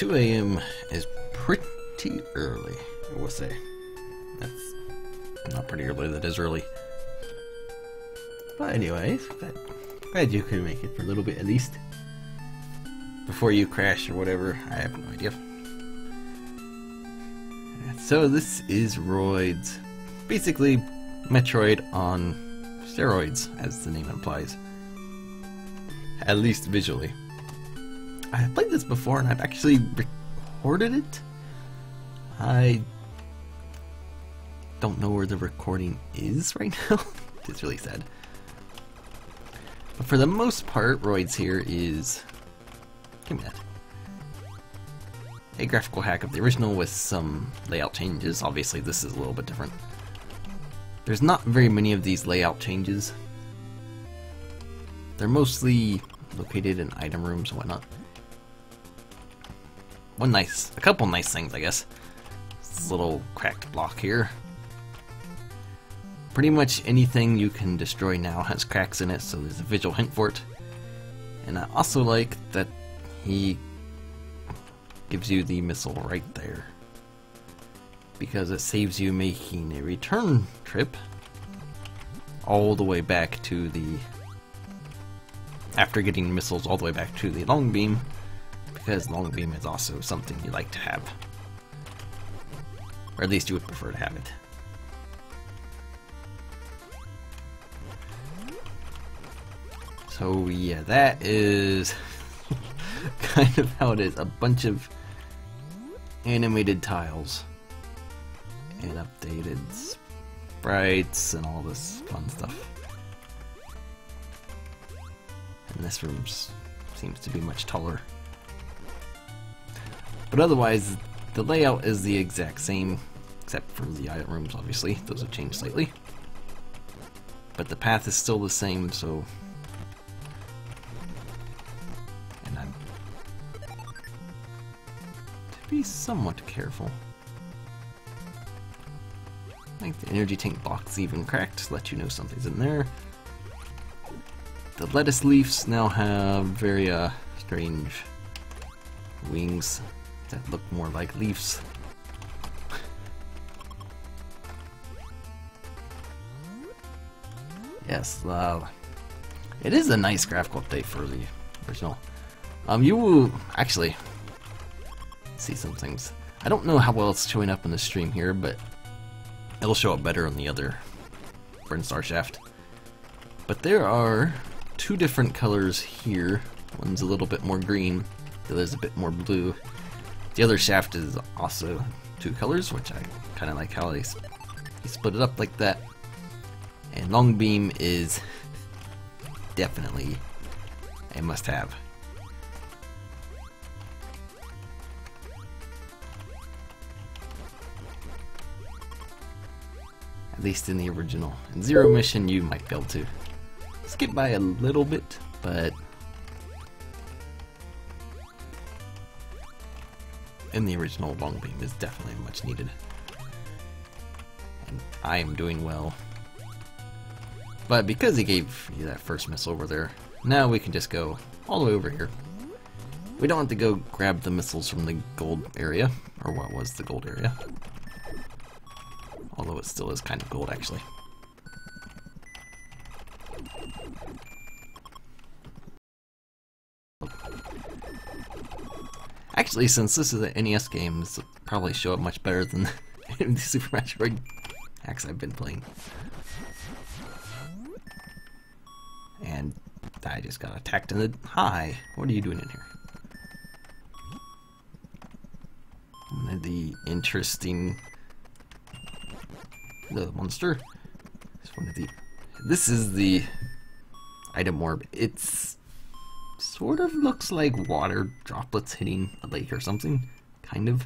2 a.m. is pretty early, I will say. That's not pretty early, that is early. But anyways, glad you could make it for a little bit at least. Before you crash or whatever, I have no idea. So this is Roids. Basically, Metroid on steroids, as the name implies. At least visually. I've played this before and I've actually recorded it. I don't know where the recording is right now. It's really sad. But for the most part, Roids here is... Give me that. A graphical hack of the original with some layout changes. Obviously this is a little bit different. There's not very many of these layout changes. They're mostly located in item rooms and whatnot. A couple nice things, I guess. This little cracked block here. Pretty much anything you can destroy now has cracks in it, so there's a visual hint for it. And I also like that he gives you the missile right there, because it saves you making a return trip all the way back to the... after getting missiles all the way back to the long beam, because long beam is also something you like to have. Or at least you would prefer to have it. So yeah, that is kind of how it is. A bunch of animated tiles and updated sprites and all this fun stuff. And this room seems to be much taller. But otherwise, the layout is the exact same, except for the item rooms, obviously. Those have changed slightly. But the path is still the same, so... And I'm... to be somewhat careful. I think the energy tank box even cracked to let you know something's in there. The lettuce leaves now have very strange wings that look more like leaves. Yes, it is a nice graphical update for the original. You will actually see some things. I don't know how well it's showing up in the stream here, but it'll show up better on the other Brinstar shaft. But there are two different colors here. One's a little bit more green, the other's a bit more blue. The other shaft is also two colors, which I kind of like how they split it up like that. And long beam is definitely a must-have. At least in the original. In Zero Mission you might be able to skip by a little bit, but in the original, long beam is definitely much needed. And I am doing well. But because he gave you that first missile over there, now we can just go all the way over here. We don't have to go grab the missiles from the gold area, or what was the gold area. Although it still is kind of gold, actually. Actually, since this is an NES game, this will probably show up much better than the Super Metroid hacks I've been playing. And I just got attacked in the... Hi! What are you doing in here? One of the interesting... The monster. This is the item orb. It's sort of looks like water droplets hitting a lake or something. Kind of.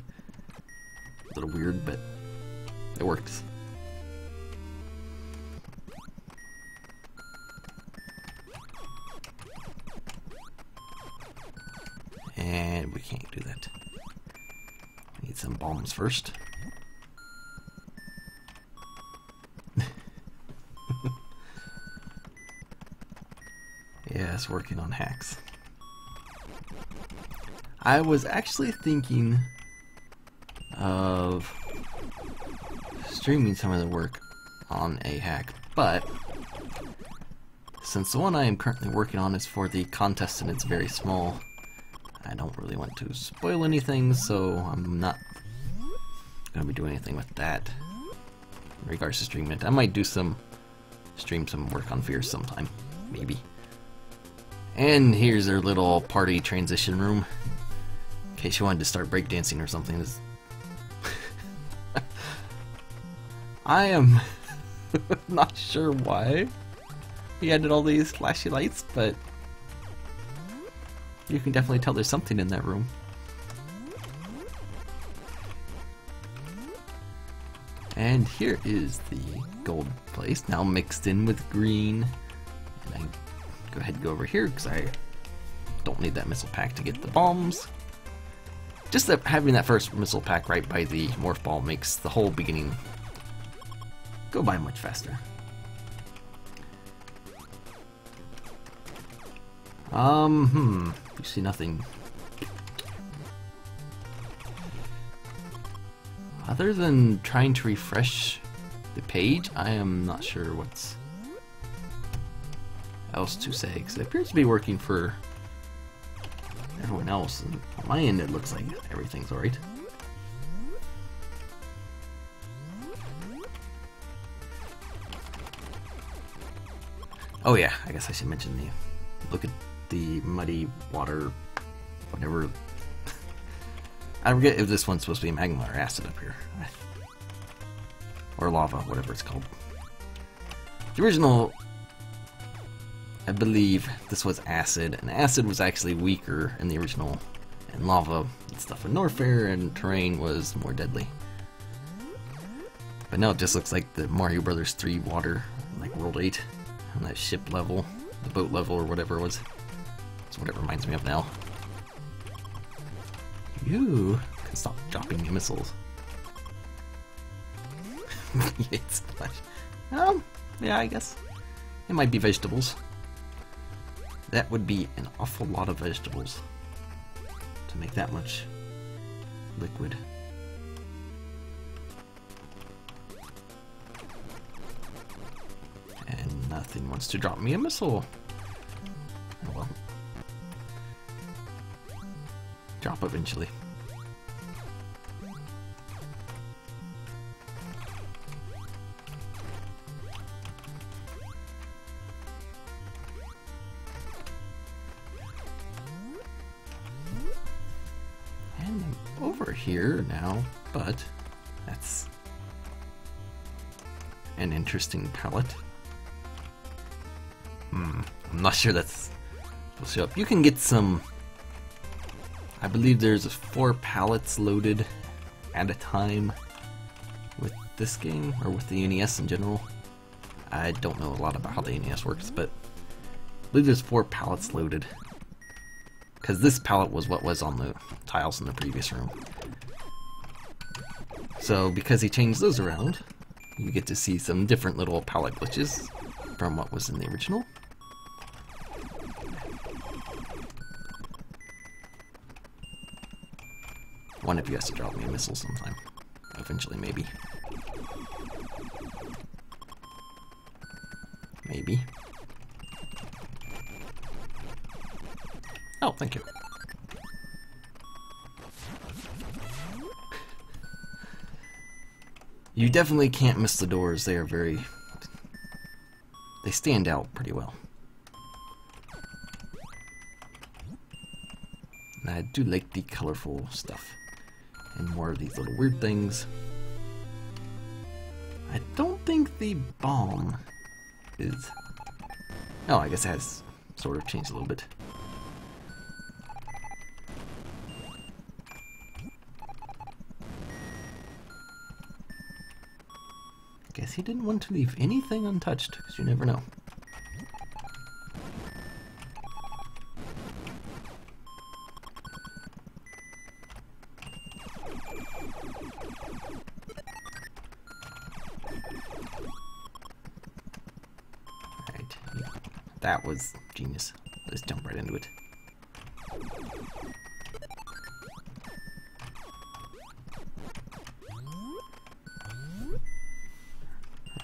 A little weird, but it works. And we can't do that. We need some bombs first. Yes, working on hacks. I was actually thinking of streaming some of the work on a hack, but since the one I am currently working on is for the contest and it's very small, I don't really want to spoil anything, so I'm not going to be doing anything with that in regards to streaming it. I might do stream some work on Fear sometime, maybe. And here's their little party transition room, in case you wanted to start breakdancing or something. I am not sure why he added all these flashy lights, but you can definitely tell there's something in that room. And here is the gold place, now mixed in with green. And I go ahead and go over here because I don't need that missile pack to get the bombs. Just that having that first missile pack right by the morph ball makes the whole beginning go by much faster. You see nothing. Other than trying to refresh the page, I am not sure what's else to say, because it appears to be working for everyone else, and on my end it looks like everything's alright. Oh yeah, I guess I should mention look at the muddy water, whatever. I forget if this one's supposed to be magma or acid up here. Or lava, whatever it's called. The original, I believe this was acid, and acid was actually weaker in the original, and lava and stuff in Norfair and terrain was more deadly. But now it just looks like the Mario Brothers 3 water, like World 8, on that ship level, the boat level, or whatever it was. That's what it reminds me of now. You can stop dropping your missiles. It's yeah, I guess. It might be vegetables. That would be an awful lot of vegetables to make that much liquid. And nothing wants to drop me a missile. Oh well. Drop eventually. And I'm over here now, but that's an interesting palette. I'm not sure that's supposed to show up. You can get some, I believe there's 4 pallets loaded at a time with this game, or with the NES in general. I don't know a lot about how the NES works, but I believe there's 4 pallets loaded. Because this pallet was what was on the tiles in the previous room. So because he changed those around, you get to see some different little pallet glitches from what was in the original. One of you has to drop me a missile sometime. Eventually, maybe. Maybe. Oh, thank you. You definitely can't miss the doors. They are very... they stand out pretty well. And I do like the colorful stuff. And more of these little weird things. I don't think the bomb is... oh, I guess it has sort of changed a little bit. Guess he didn't want to leave anything untouched, because you never know. Alright, that was genius. Let's jump right into it.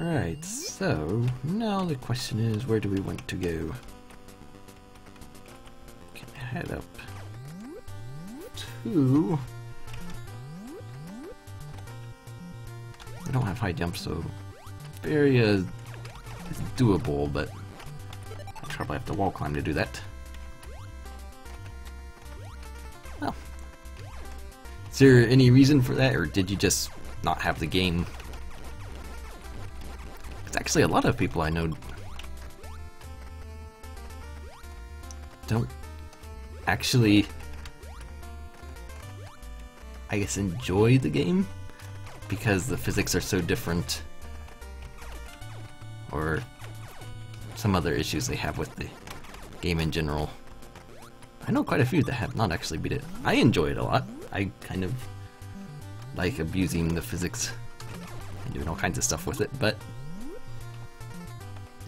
Alright, so now the question is, where do we want to go? Can I head up to... I don't have high jump, so area is doable, but I'll probably have to wall climb to do that. Oh. Is there any reason for that, or did you just not have the game? It's actually a lot of people I know don't actually, I guess, enjoy the game because the physics are so different, or some other issues they have with the game in general. I know quite a few that have not actually beat it. I enjoy it a lot. I kind of like abusing the physics and doing all kinds of stuff with it, but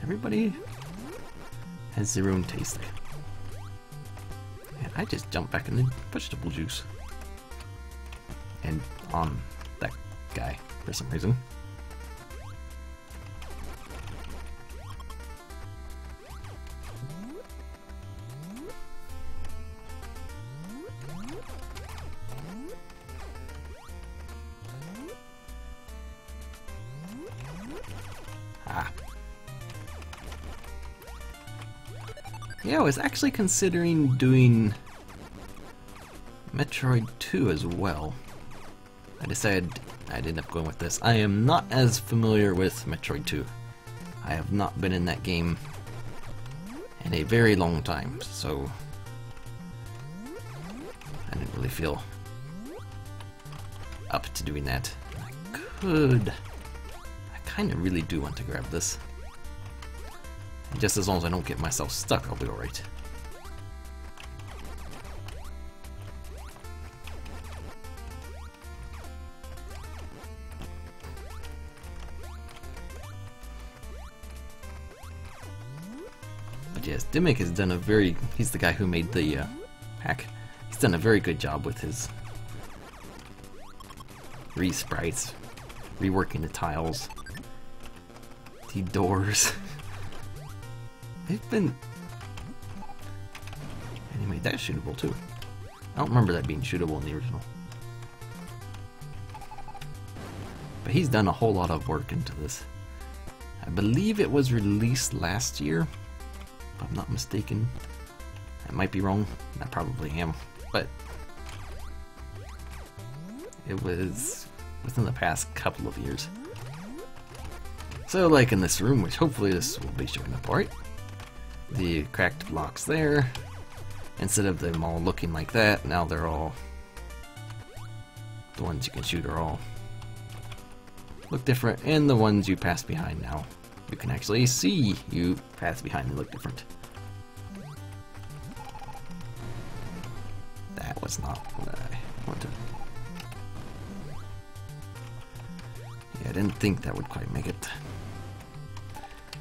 everybody has their own taste. And I just jumped back in the vegetable juice. And on that guy for some reason. Ah. Yeah, I was actually considering doing Metroid 2 as well. I decided I'd end up going with this. I am not as familiar with Metroid 2. I have not been in that game in a very long time, so I didn't really feel up to doing that. I kind of really do want to grab this. And just as long as I don't get myself stuck, I'll be alright. But yes, Dimmick has done a very... he's the guy who made the hack. He's done a very good job with his re-sprites, reworking the tiles, the doors. They've been... and he made that shootable too. I don't remember that being shootable in the original. But he's done a whole lot of work into this. I believe it was released last year, if I'm not mistaken. I might be wrong, I probably am, but it was within the past couple of years. So like in this room, which hopefully this will be showing up alright, the cracked blocks there, instead of them all looking like that, now they're all, the ones you can shoot are all look different, and the ones you pass behind now, you can actually see you pass behind and look different. That was not what I wanted. Yeah, I didn't think that would quite make it.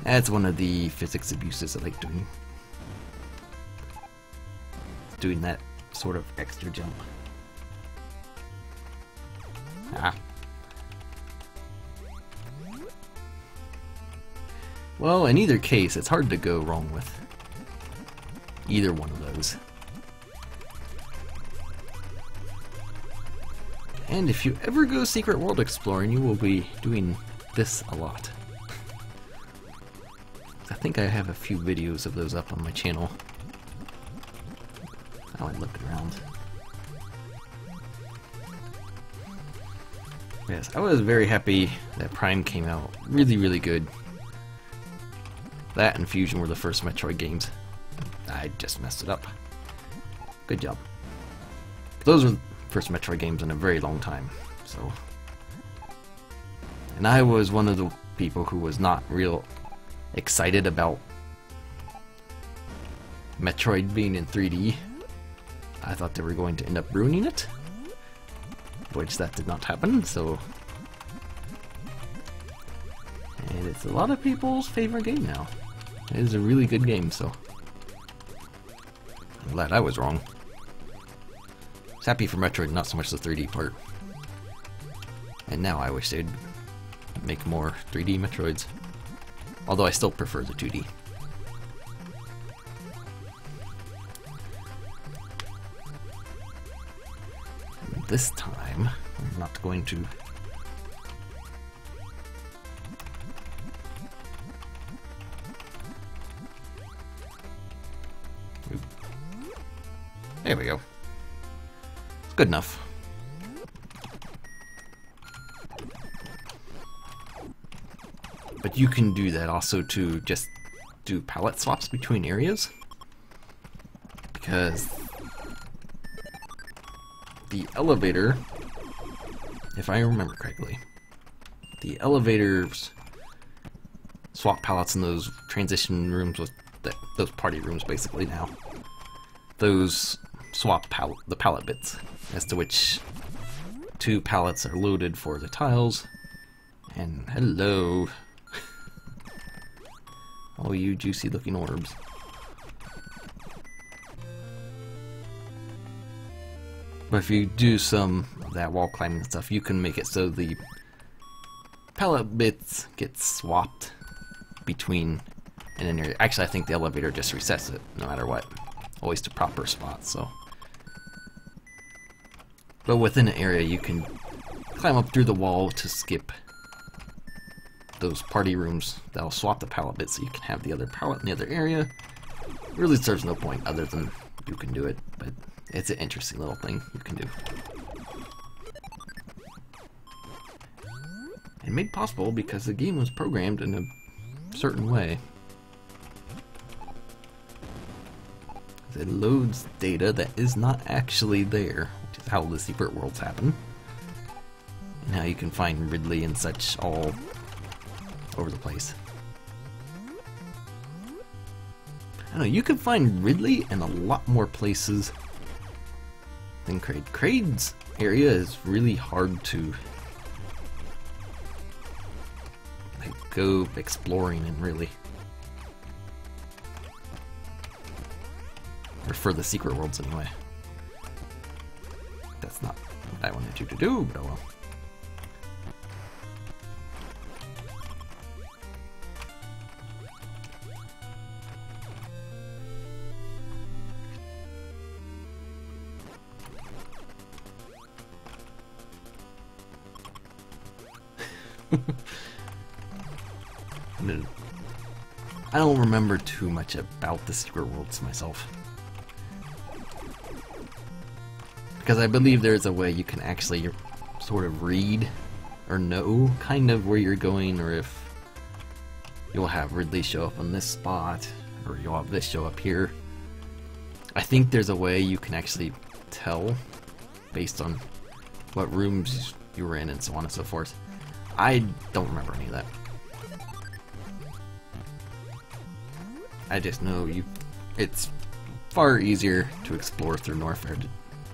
That's one of the physics abuses I like doing. Doing that sort of extra jump. Ah. Well, in either case, it's hard to go wrong with either one of those. And if you ever go secret world exploring, you will be doing this a lot. I think I have a few videos of those up on my channel. I went looking around. Yes, I was very happy that Prime came out. Really, really good. That and Fusion were the first Metroid games. I just messed it up. Good job. Those were the first Metroid games in a very long time, so... And I was one of the people who was not real excited about Metroid being in 3D. I thought they were going to end up ruining it, which that did not happen, so... And it's a lot of people's favorite game now. It is a really good game, so... I'm glad I was wrong. was happy for Metroid, not so much the 3D part. And now I wish they'd make more 3D Metroids. Although I still prefer the 2D. And this time, I'm not going to... There we go. It's good enough. But you can do that also to just do palette swaps between areas. Because the elevator, if I remember correctly, the elevators swap palettes in those transition rooms with those party rooms basically now. Those swap the palette bits as to which two palettes are loaded for the tiles. And hello. Oh, you juicy looking orbs. But if you do some of that wall climbing and stuff, you can make it so the palette bits get swapped between an area. Actually, I think the elevator just resets it no matter what. Always to proper spots, so. But within an area, you can climb up through the wall to skip those party rooms that'll swap the palette bits so you can have the other palette in the other area. It really serves no point other than you can do it, but it's an interesting little thing you can do. And made possible because the game was programmed in a certain way. It loads data that is not actually there, which is how the secret worlds happen. And how you can find Ridley and such all over the place. I don't know, you can find Ridley in a lot more places than Kraid. Kraid's area is really hard to like, go exploring in, really. Or for the secret worlds, anyway. That's not what I wanted you to do, but oh well. I don't remember too much about the secret worlds myself. Because I believe there's a way you can actually sort of read or know kind of where you're going, or if you'll have Ridley show up on this spot, or you'll have this show up here. I think there's a way you can actually tell based on what rooms you were in and so on and so forth. I don't remember any of that. I just know it's far easier to explore through Norfair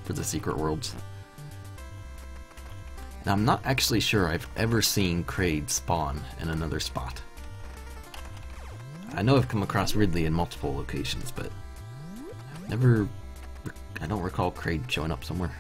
for the secret worlds. Now, I'm not actually sure I've ever seen Kraid spawn in another spot. I know I've come across Ridley in multiple locations, but I don't recall Kraid showing up somewhere.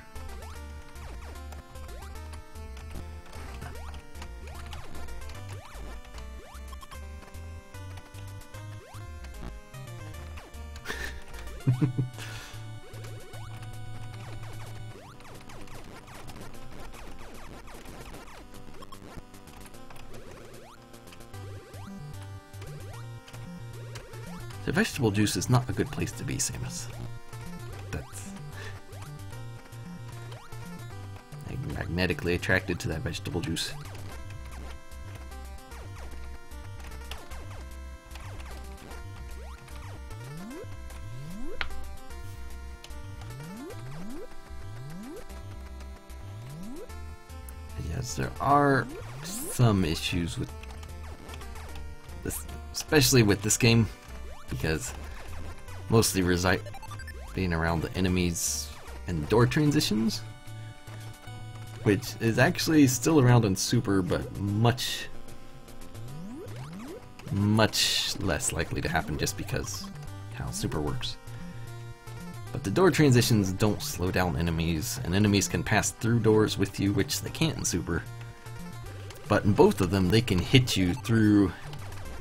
The vegetable juice is not a good place to be, Samus. That's... I'm magnetically attracted to that vegetable juice. Yes, there are some issues with this, especially with this game, because mostly being around the enemies and door transitions, which is actually still around in Super, but much less likely to happen just because how Super works. But the door transitions don't slow down enemies, and enemies can pass through doors with you, which they can't in Super. But in both of them, they can hit you through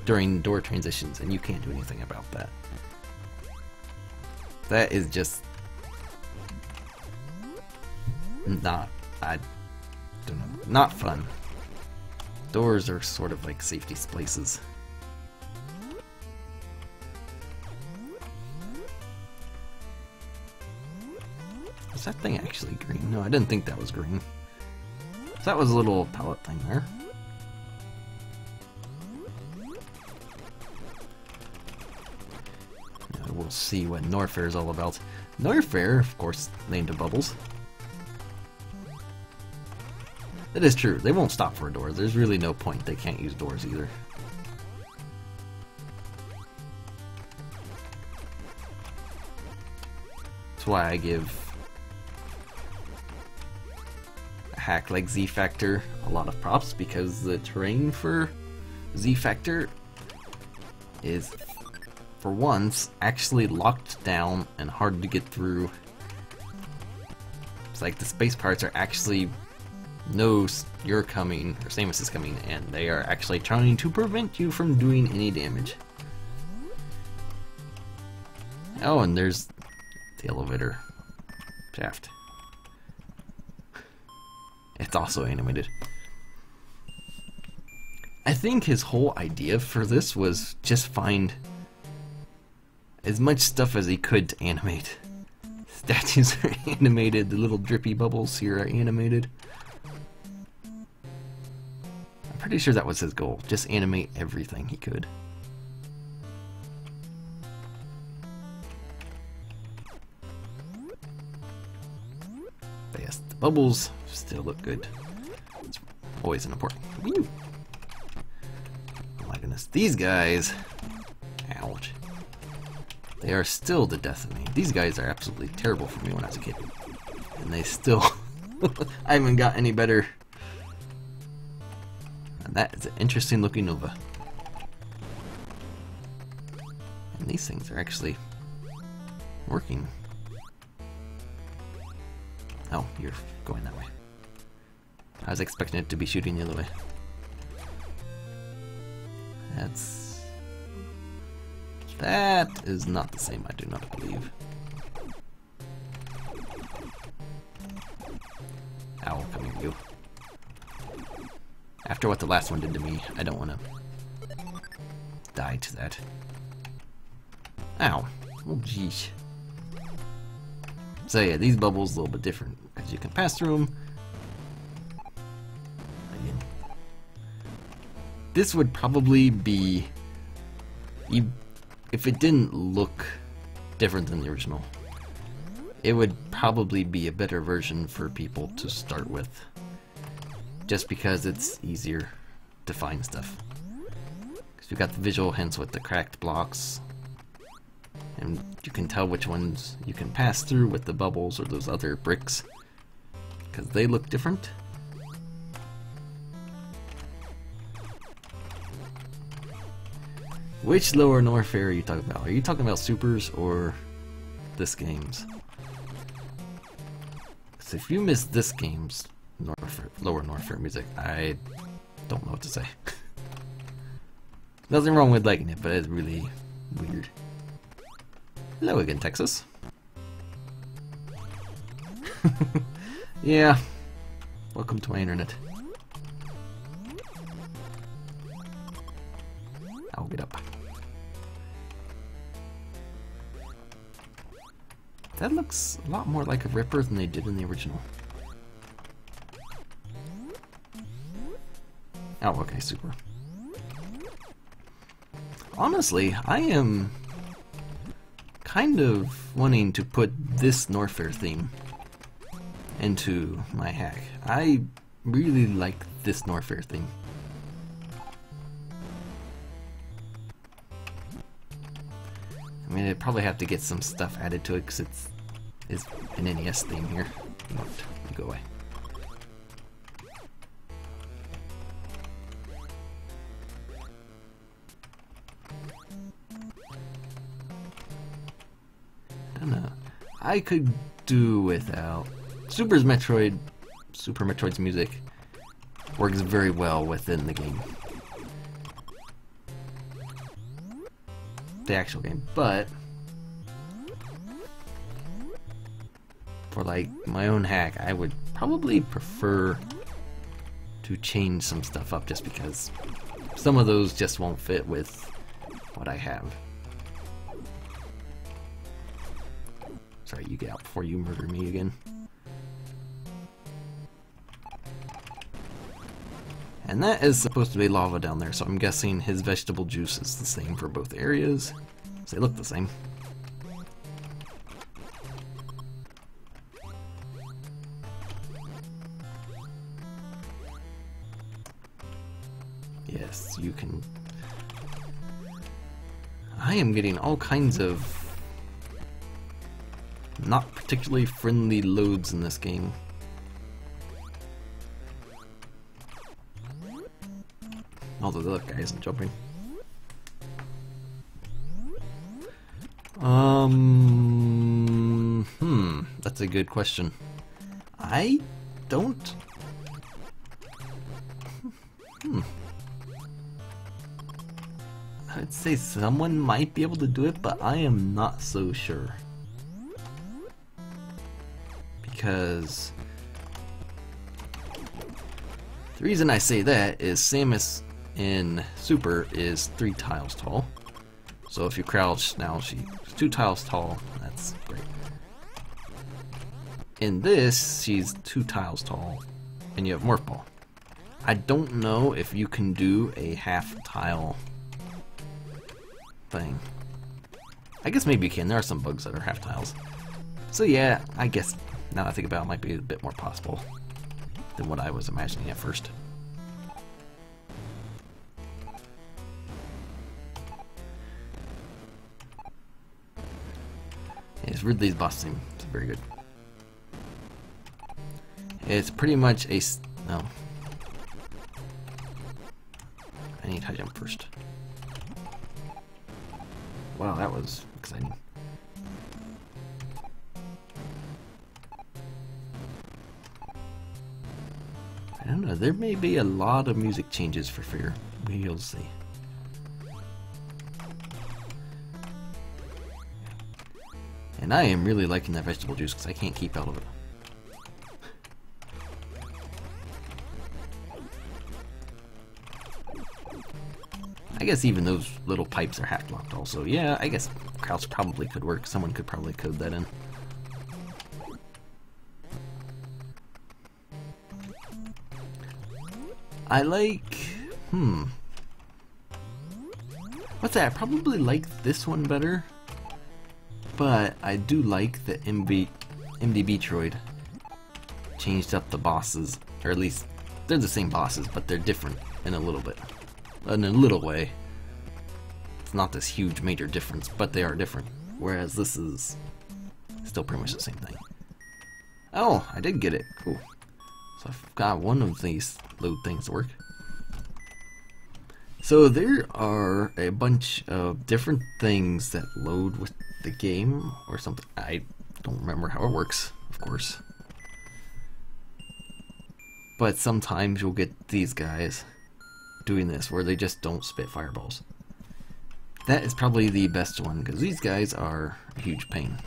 during door transitions, and you can't do anything about that. That is just not, I don't know, not fun. Doors are sort of like safety places. Is that thing actually green? No, I didn't think that was green. So that was a little pallet thing there. Now we'll see what Norfair is all about. Norfair, of course, named to Bubbles. It is true, they won't stop for a door. There's really no point. They can't use doors either. That's why I give a hack like Z Factor a lot of props, because the terrain for Z Factor is, for once, actually locked down and hard to get through. It's like the space parts are actually knows you're coming, or Samus is coming, and they are actually trying to prevent you from doing any damage. Oh, and there's the elevator shaft. It's also animated. I think his whole idea for this was just find as much stuff as he could to animate. Statues are animated, the little drippy bubbles here are animated. Pretty sure that was his goal, just animate everything he could. But yes, the bubbles still look good. It's always an important. Woo! Oh my goodness, these guys, ouch. They are still the death of me. These guys are absolutely terrible for me when I was a kid. And they still, I haven't got any better. That is an interesting looking Nova. And these things are actually working. Oh, you're going that way. I was expecting it to be shooting the other way. That is not the same, I do not believe. Ow, come here, you. After what the last one did to me, I don't want to die to that. Ow. Oh, jeez. So yeah, these bubbles a little bit different, because you can pass through them. Again. This would probably be, if it didn't look different than the original, it would probably be a better version for people to start with. Just because it's easier to find stuff. Because you've got the visual hints with the cracked blocks, and you can tell which ones you can pass through with the bubbles or those other bricks, because they look different. Which Lower Norfair are you talking about? Are you talking about Supers or this game's? Because if you miss this game's Lower Norfair music, I don't know what to say. Nothing wrong with liking it, but it's really weird. Hello again, Texas. Yeah. Welcome to my internet. I'll get up. That looks a lot more like a Ripper than they did in the original. Oh, okay, super. Honestly, I am kind of wanting to put this Norfair theme into my hack. I really like this Norfair theme. I mean, I'd probably have to get some stuff added to it because it's an NES theme here. You go away. I don't know. I could do without. Super Metroid's music works very well within the game. The actual game, but for like my own hack, I would probably prefer to change some stuff up just because some of those just won't fit with what I have. Sorry, you get out before you murder me again. And that is supposed to be lava down there, so I'm guessing his vegetable juice is the same for both areas. So they look the same. Yes, you can. I am getting all kinds of not particularly friendly loads in this game. Although the other guy isn't jumping. That's a good question. I don't. I'd say someone might be able to do it, but I am not so sure. Because the reason I say that is Samus in Super is 3 tiles tall. So if you crouch, now she's 2 tiles tall. That's great. In this, she's 2 tiles tall, and you have Morph Ball. I don't know if you can do a half tile thing. I guess maybe you can. There are some bugs that are half tiles. So yeah, I guess now that I think about it, it might be a bit more possible than what I was imagining at first. It's Ridley's boss team. It's very good. It's pretty much a... no. I need high jump first. Wow, that was exciting. I don't know, there may be a lot of music changes for Fear. We'll see. And I am really liking that vegetable juice because I can't keep out of it. I guess even those little pipes are half blocked also. Yeah, I guess crouch probably could work. Someone could probably code that in. I like... what's that? I probably like this one better. But I do like the MD Metroid changed up the bosses. Or at least, they're the same bosses, but they're different in a little bit. In a little way. It's not this huge major difference, but they are different. Whereas this is still pretty much the same thing. Oh, I did get it. Cool. So I've got one of these load things to work. So there are a bunch of different things that load with the game or something. I don't remember how it works, of course. But sometimes you'll get these guys doing this where they just don't spit fireballs. That is probably the best one because these guys are a huge pain.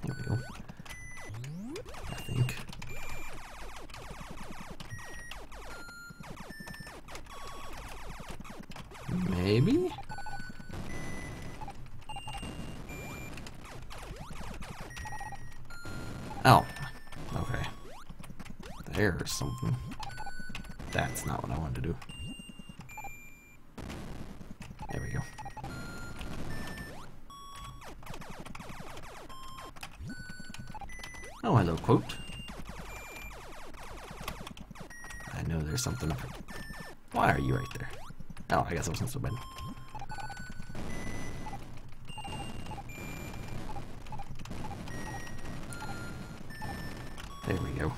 There we go. I think. Maybe? Oh, okay. There's something. That's not what I wanted to do. There we go. Oh, hello, quote. I know there's something. Why are you right there? Oh, I guess I wasn't so bad. There we go.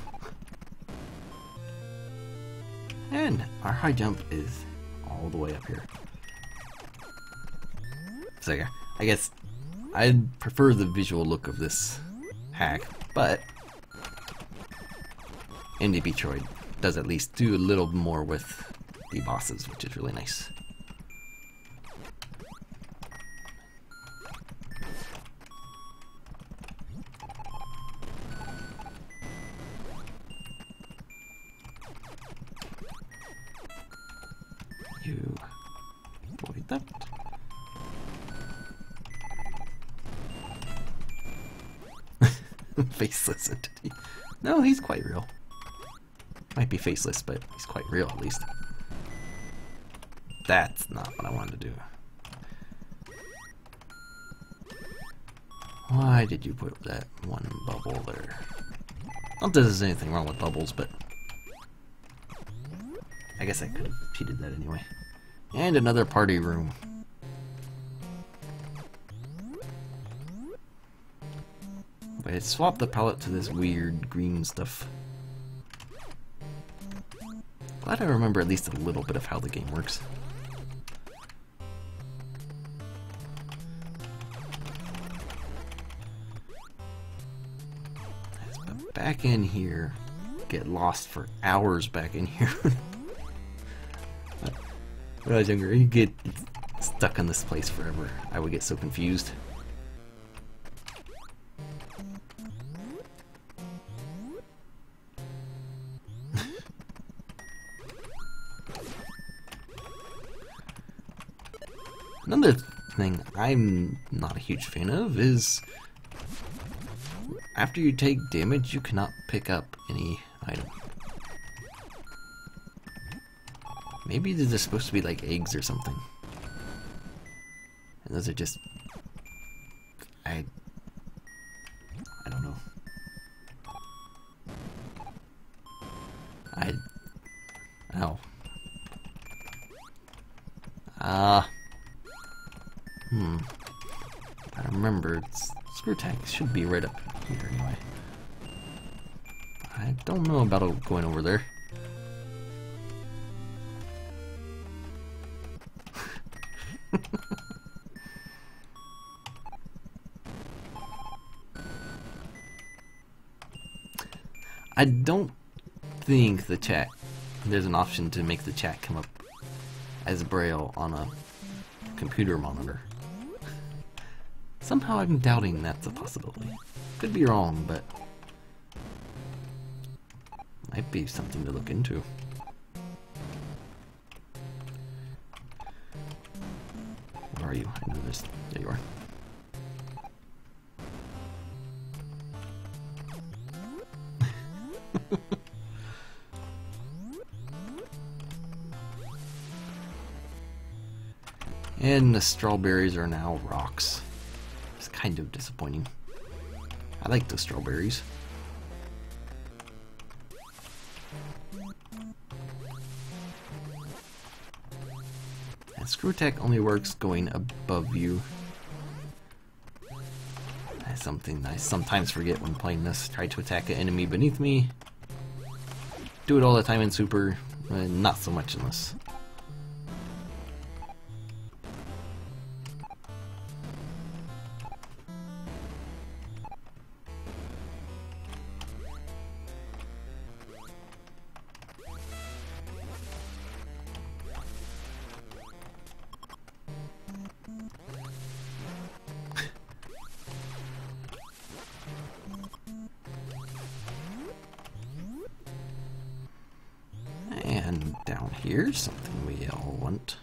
And our high jump is all the way up here. So yeah, I guess I'd prefer the visual look of this hack, but Indie Metroid does at least do a little more with the bosses, which is really nice. You avoid that. Faceless entity. No, he's quite real. Might be faceless, but he's quite real at least. That's not what I wanted to do. Why did you put that one bubble there? Not that there's anything wrong with bubbles, but I guess I could have cheated that anyway. And another party room. But I swapped the palette to this weird green stuff. Glad I remember at least a little bit of how the game works. Let's put back in here. Get lost for hours back in here. When I was younger, you get stuck in this place forever. I would get so confused. Another thing I'm not a huge fan of is after you take damage, you cannot pick up any item. Maybe they're supposed to be like eggs or something. And those are just... I don't know. Ow. I remember screw tag should be right up here anyway. I don't know about going over there. I don't think the chat, there's an option to make the chat come up as Braille on a computer monitor. Somehow I'm doubting that's a possibility. Could be wrong, but might be something to look into. Where are you? I know this. There you are. And the strawberries are now rocks. It's kind of disappointing. I like the strawberries. And screw attack only works going above you. That's something I sometimes forget when playing this. Try to attack an enemy beneath me. Do it all the time in Super, not so much in this. And down here, something we all want.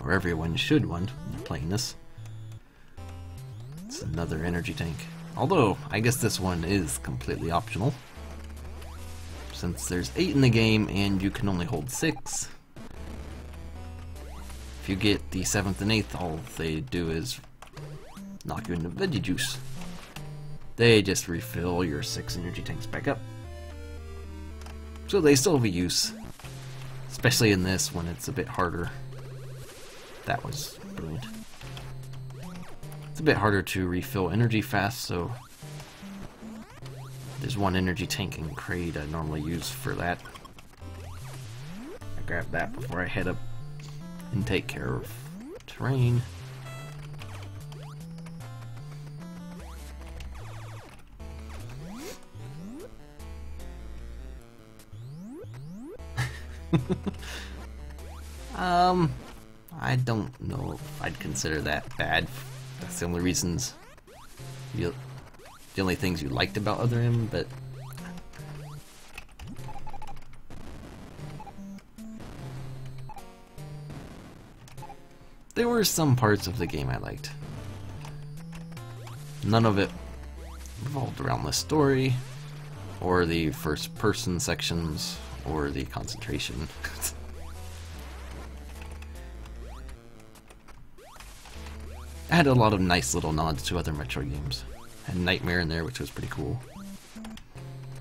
Or everyone should want when they're playing this. It's another energy tank. Although, I guess this one is completely optional. Since there's 8 in the game and you can only hold 6. If you get the 7th and 8th, all they do is knock you into veggie juice. They just refill your 6 energy tanks back up. So they still have a use. Especially in this when it's a bit harder. That was brilliant. It's a bit harder to refill energy fast, so There's one energy tank in Kraid I normally use for that. I grab that before I head up and take care of terrain. I don't know if I'd consider that bad. That's the only reasons, the only things you liked about Other M, but there were some parts of the game I liked. None of it revolved around the story, or the first-person sections, or the concentration. I had a lot of nice little nods to other Metroid games. I had Nightmare in there, which was pretty cool.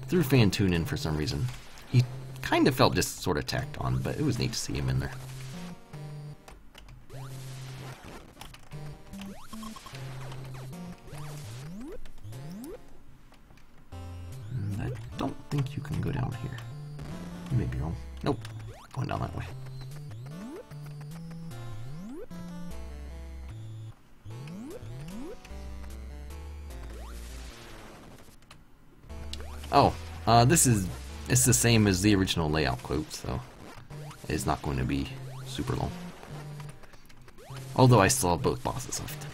Threw Fantoon in for some reason. He kind of felt just sort of tacked on, but it was neat to see him in there. And I don't think you can go down here. You may be wrong. Nope, going down that way. Oh, it's the same as the original layout quote, so it's not going to be super long. Although I still have both bosses left.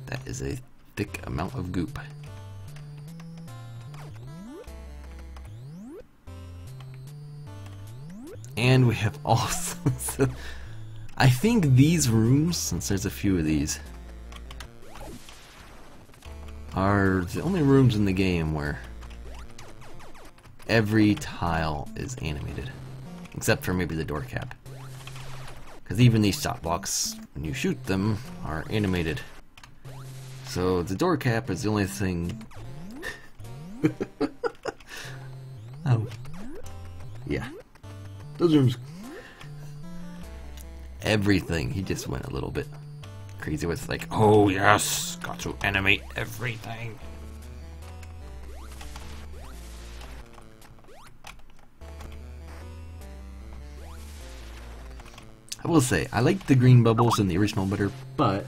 That is a thick amount of goop. And we have also... I think these rooms, since there's a few of these, are the only rooms in the game where every tile is animated. Except for maybe the door cap. Because even these shot blocks, when you shoot them, are animated. So the door cap is the only thing... Oh. Yeah. Those rooms... Everything, he just went a little bit crazy with like, oh yes, got to animate everything. I will say, I like the green bubbles in the original better, but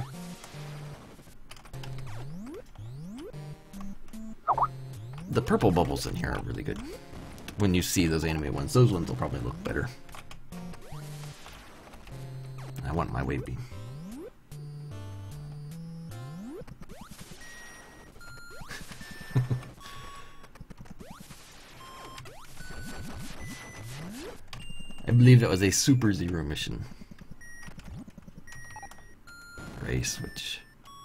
the purple bubbles in here are really good. When you see those anime ones, those ones will probably look better. I want my wave beam. I believe that was a Super Zero mission race, which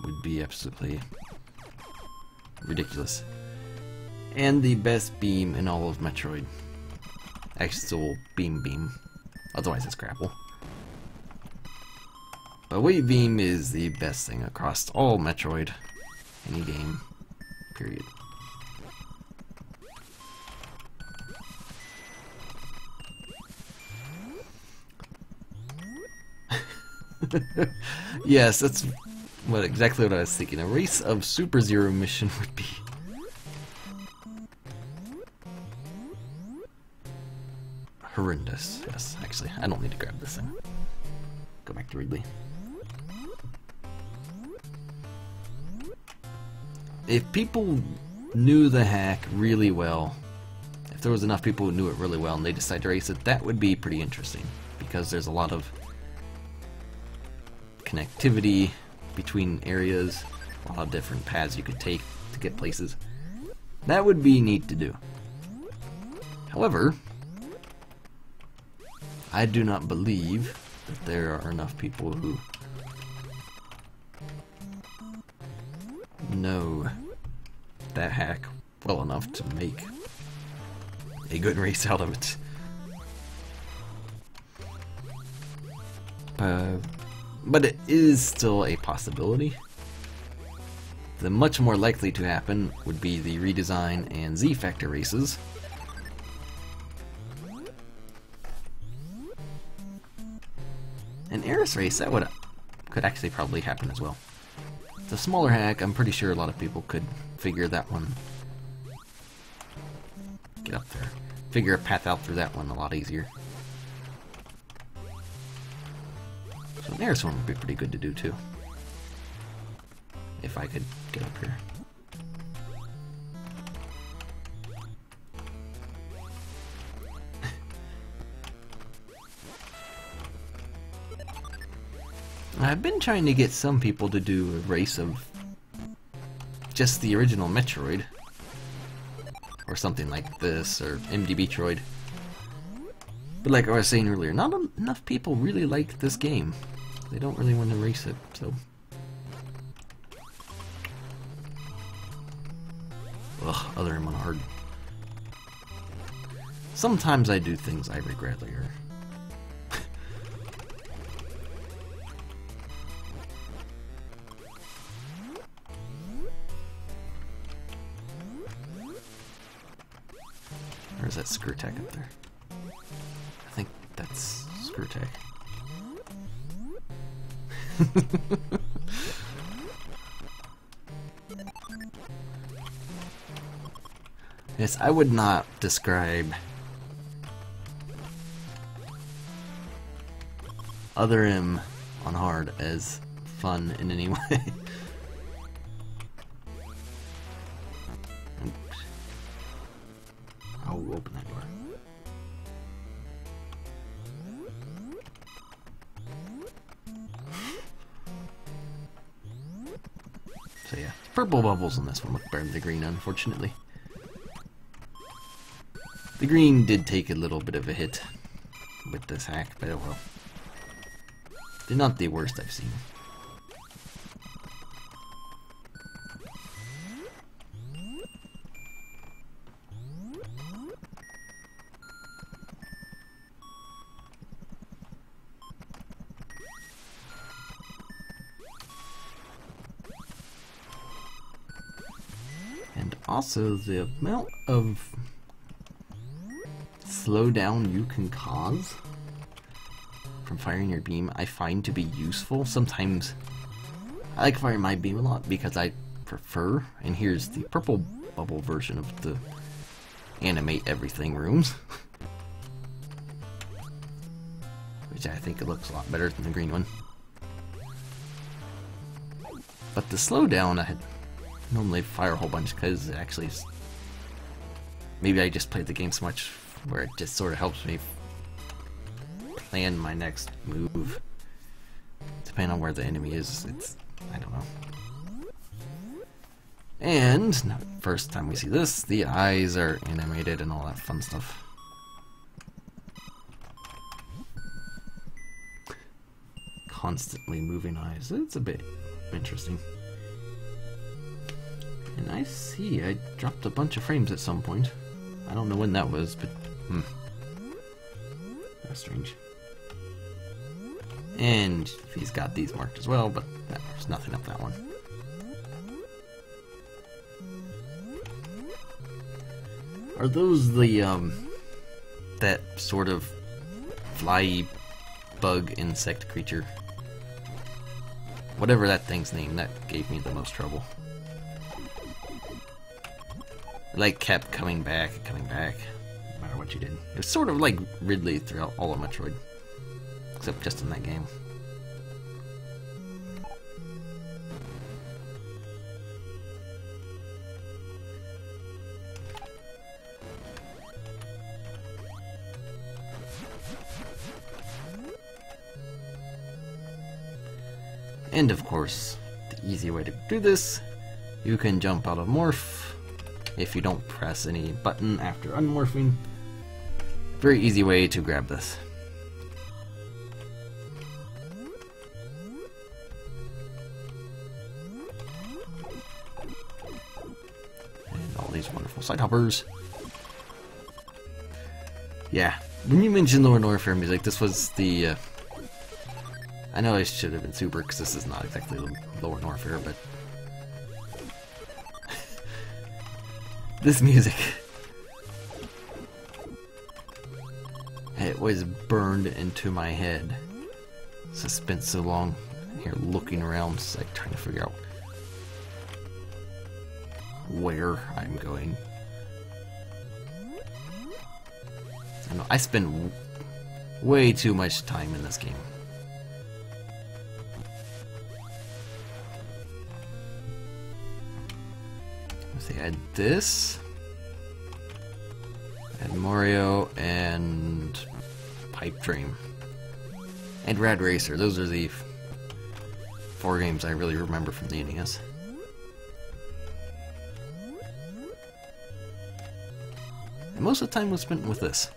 would be absolutely ridiculous. And the best beam in all of Metroid. Actual beam. Otherwise it's grapple. But wave beam is the best thing across all Metroid. Any game. Period. Yes, that's exactly what I was thinking. A race of Super Zero mission would be horrendous. Yes, actually, I don't need to grab this thing. Go back to Ridley. If people knew the hack really well, if there was enough people who knew it really well and they decided to race it, that would be pretty interesting. Because there's a lot of connectivity between areas, a lot of different paths you could take to get places. That would be neat to do. However, I do not believe that there are enough people who know that hack well enough to make a good race out of it. But it is still a possibility. The much more likely to happen would be the redesign and Z-Factor races. An Eris race, that could actually probably happen as well. It's a smaller hack. I'm pretty sure a lot of people could figure that one. Get up there. Figure a path out through that one a lot easier. So an Eris one would be pretty good to do too. If I could get up here. I've been trying to get some people to do a race of just the original Metroid. Or something like this, or MDB Troid. But like I was saying earlier, not enough people really like this game. They don't really want to race it, so... Ugh, other than hard. Sometimes I do things I regret later. Where's that screw tack up there? I think that's screw tack. Yes, I would not describe Other M on hard as fun in any way. Oops. I'll open that door. So yeah, purple bubbles on this one look better than the green, unfortunately. The green did take a little bit of a hit with this hack, but oh well. They're not the worst I've seen. And also the amount of slowdown you can cause from firing your beam, I find to be useful. Sometimes I like firing my beam a lot because I prefer, and here's the purple bubble version of the animate everything rooms, which I think it looks a lot better than the green one. But the slowdown, I normally fire a whole bunch because it actually is, maybe I just played the game so much where it just sort of helps me plan my next move. Depending on where the enemy is, it's, I don't know. And, now, first time we see this, the eyes are animated and all that fun stuff. Constantly moving eyes, it's a bit interesting. And I see I dropped a bunch of frames at some point. I don't know when that was, but that's strange. And he's got these marked as well, but there's nothing up that one. Are those the that sort of fly bug insect creature? Whatever that thing's name, that gave me the most trouble. It like kept coming back, no matter what you did. It was sort of like Ridley throughout all of Metroid. Except just in that game. And of course, the easy way to do this, you can jump out of morph if you don't press any button after unmorphing. Very easy way to grab this. These wonderful side hoppers. Yeah, when you mentioned lower Norfair music, this was the. I know I should have been super because this is not exactly lower Norfair, but this music, it was burned into my head suspense so long. Here looking around, just like trying to figure out where I'm going. I know I spend way too much time in this game. Let's see, I had this, and Mario, and Pipe Dream, and Rad Racer. Those are the 4 games I really remember from the NES. And most of the time was spent with this.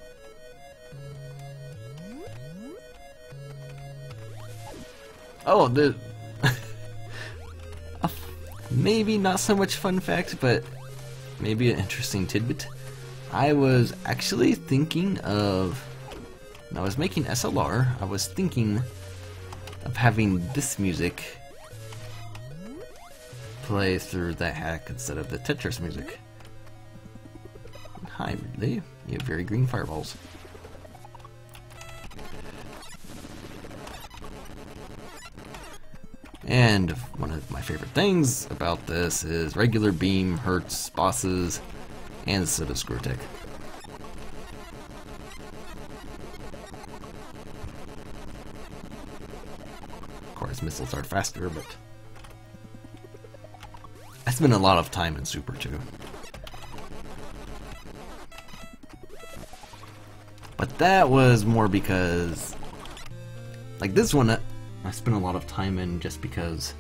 Oh, the maybe not so much fun fact, but maybe an interesting tidbit. I was actually thinking of, when I was making SLR, I was thinking of having this music play through that hack instead of the Tetris music. Hi, Ridley. You have very green fireballs. And one of my favorite things about this is regular beam hurts bosses and so does screw tech. Of course, missiles are faster, but I spent a lot of time in Super too. But that was more because, like this one, I spent a lot of time in just because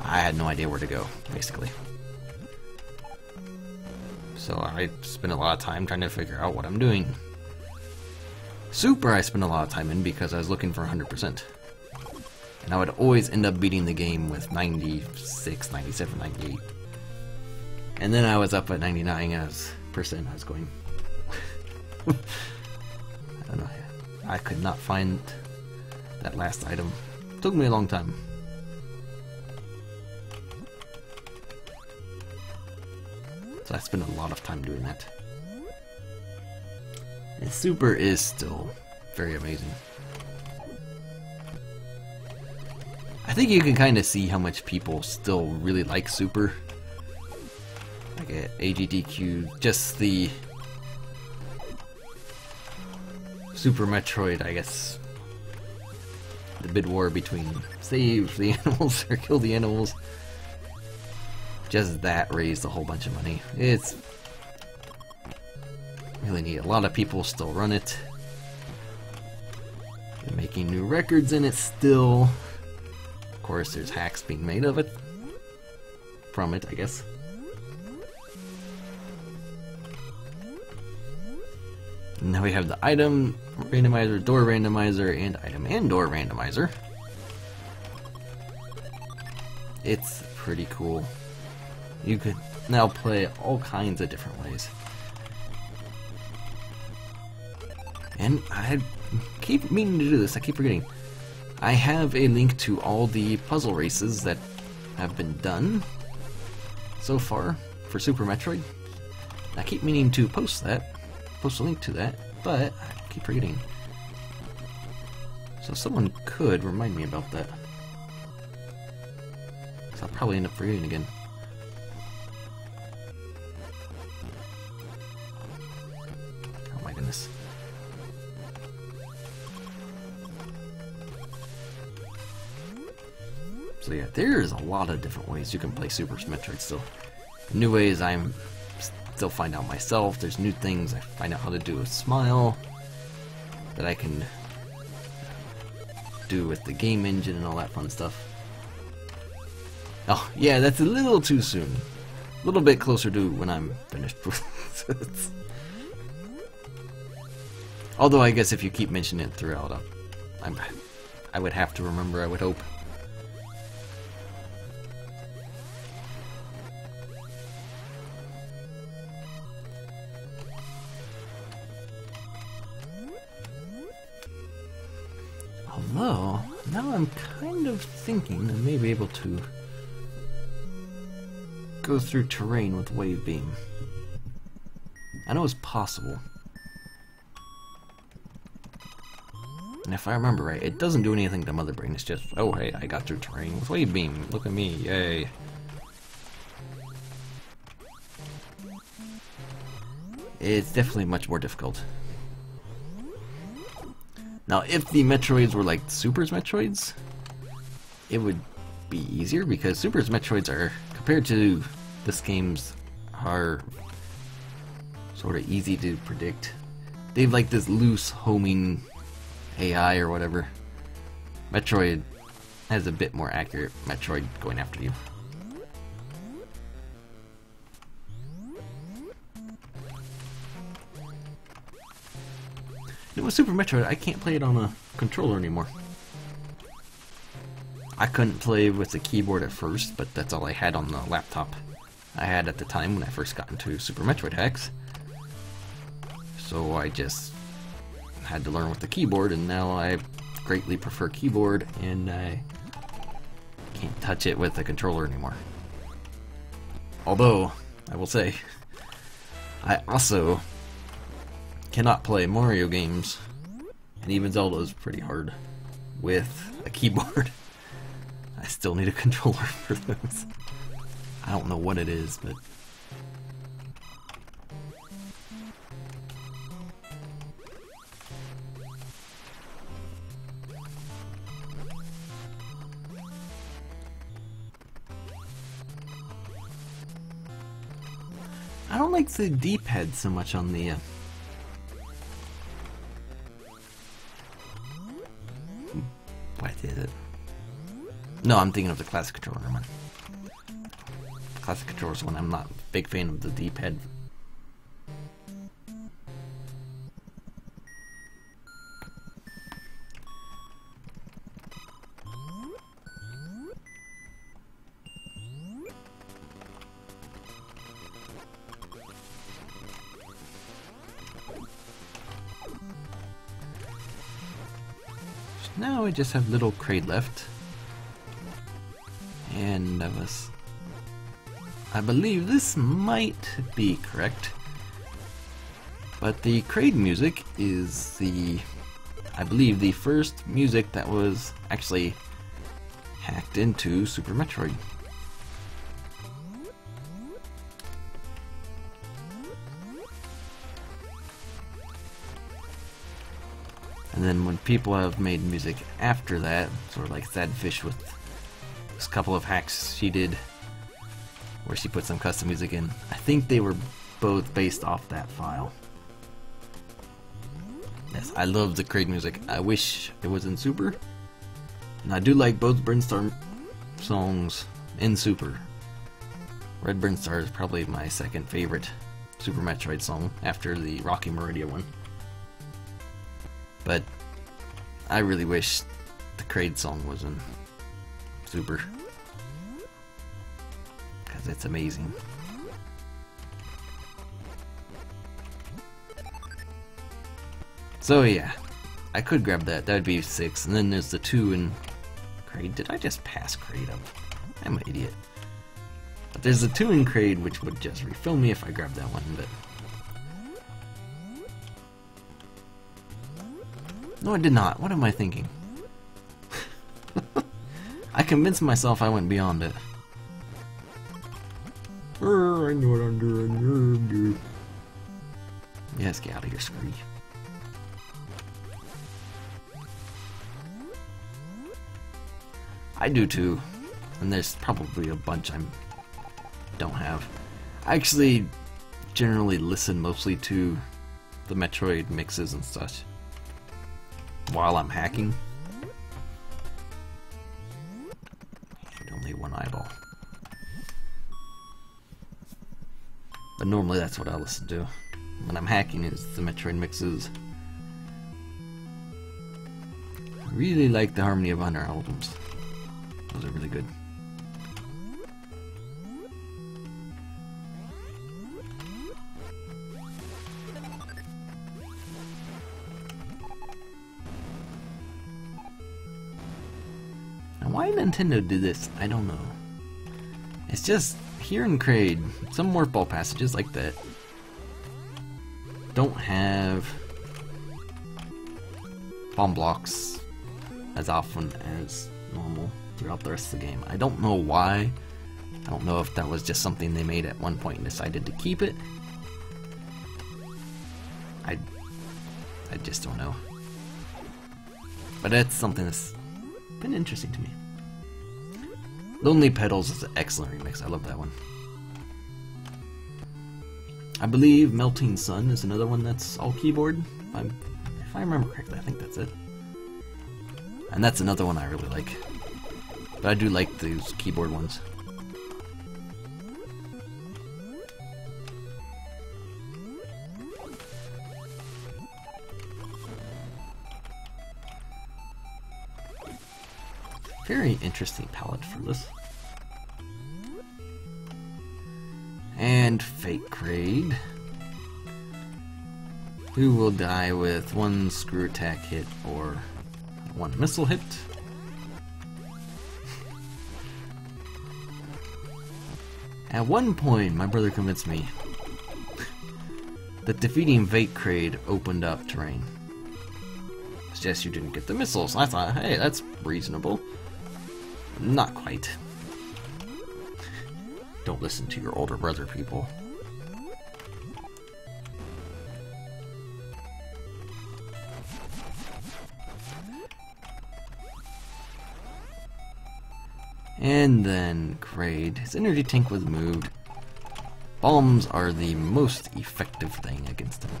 I had no idea where to go, basically. So I spent a lot of time trying to figure out what I'm doing. Super I spent a lot of time in because I was looking for 100%. And I would always end up beating the game with 96, 97, 98. And then I was up at 99 as percent. I was going I don't know. I could not find that last item. It took me a long time. So I spent a lot of time doing that. And Super is still very amazing. I think you can kind of see how much people still really like Super. Like at AGDQ, just the Super Metroid, I guess. The bid war between save the animals or kill the animals. Just that raised a whole bunch of money. It's really neat. A lot of people still run it. They're making new records in it still. Of course, there's hacks being made of it. From it, I guess. Now we have the item randomizer, door randomizer, and item and door randomizer. It's pretty cool. You could now play all kinds of different ways. And I keep meaning to do this, I keep forgetting. I have a link to all the puzzle races that have been done so far for Super Metroid. I keep meaning to post a link to that, but I keep forgetting. So someone could remind me about that. So I'll probably end up forgetting again. Oh my goodness. So yeah, there's a lot of different ways you can play Super Metroid still. New ways I'm still find out myself. There's new things I find out how to do with Smile that I can do with the game engine and all that fun stuff. Oh yeah, that's a little too soon. A little bit closer to when I'm finished with it. Although I guess if you keep mentioning it throughout, I would have to remember, I would hope. Although, now I'm kind of thinking I may be able to go through terrain with Wave Beam. I know it's possible. And if I remember right, it doesn't do anything to Mother Brain. It's just, oh hey, I got through terrain with Wave Beam. Look at me, yay. It's definitely much more difficult. Now, if the Metroids were like Super's Metroids, it would be easier because Super's Metroids are, compared to this game's, are sort of easy to predict. They have like this loose homing AI or whatever. Metroid has a bit more accurate Metroid going after you. And with Super Metroid, I can't play it on a controller anymore. I couldn't play with the keyboard at first, but that's all I had on the laptop I had at the time when I first got into Super Metroid hacks. So I just had to learn with the keyboard, and now I greatly prefer keyboard, and I can't touch it with a controller anymore. Although, I will say, I also cannot play Mario games, and even Zelda is pretty hard, with a keyboard. I still need a controller for those. I don't know what it is, but I don't like the D-pad so much on the what is it? No, I'm thinking of the classic controller. Never mind. The classic controller is one I'm not a big fan of the D-pad. Now I just have little Kraid left. And I believe this might be correct, but the Kraid music is I believe the first music that was actually hacked into Super Metroid. And then when people have made music after that, sort of like Sad Fish with a couple of hacks she did where she put some custom music in, I think they were both based off that file. Yes, I love the Kraid music. I wish it was in Super. And I do like both Brinstar songs in Super. Red Brinstar is probably my second favorite Super Metroid song after the Rocky Meridia one. But I really wish the Kraid song was in Super, because it's amazing. So yeah, I could grab that. That would be 6. And then there's the 2 in Kraid. Did I just pass Kraid up? I'm an idiot. But there's the 2 in Kraid, which would just refill me if I grabbed that one. But no, I did not. What am I thinking? I convinced myself I went beyond it. I know what I'm doing. Yes, get out of here, Scree. I do too. And there's probably a bunch I don't have. I actually generally listen mostly to the Metroid mixes and such while I'm hacking. And only one eyeball. But normally that's what I listen to when I'm hacking, is the Metroid mixes. I really like the Harmony of Honor albums. Those are really good. And why Nintendo did this, I don't know. It's just, here in Kraid, some Morph Ball passages like that don't have bomb blocks as often as normal throughout the rest of the game. I don't know why. I don't know if that was just something they made at one point and decided to keep it. I just don't know. But that's something that's been interesting to me. Lonely Petals is an excellent remix. I love that one. I believe Melting Sun is another one that's all keyboard. If I remember correctly, I think that's it. And that's another one I really like. But I do like those keyboard ones. Very interesting palette for this. And Fake Kraid, who will die with one screw attack hit or one missile hit. At one point, my brother convinced me that defeating Fake Kraid opened up terrain. It's just you didn't get the missiles. I thought, hey, that's reasonable. Not quite. Don't listen to your older brother, people. And then Kraid. His energy tank was moved. Bombs are the most effective thing against him.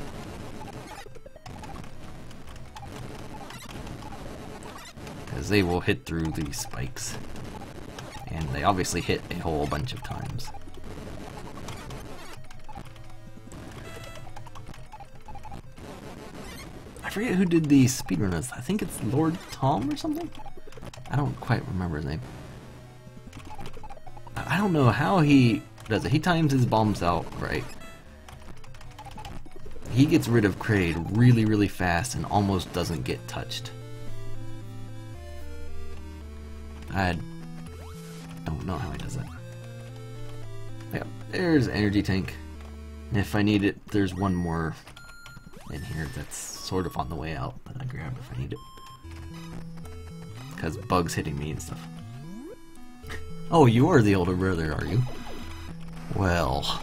Because they will hit through these spikes. And they obviously hit a whole bunch of times. I forget who did the speedrunners. I think it's Lord Tom or something? I don't quite remember his name. I don't know how he does it. He times his bombs out right. He gets rid of Kraid really, really fast and almost doesn't get touched. I don't know how he does it. Yeah, there's energy tank. And if I need it, there's one more in here that's sort of on the way out that I grab if I need it. Because bugs hitting me and stuff. Oh, you are the older brother, are you? Well.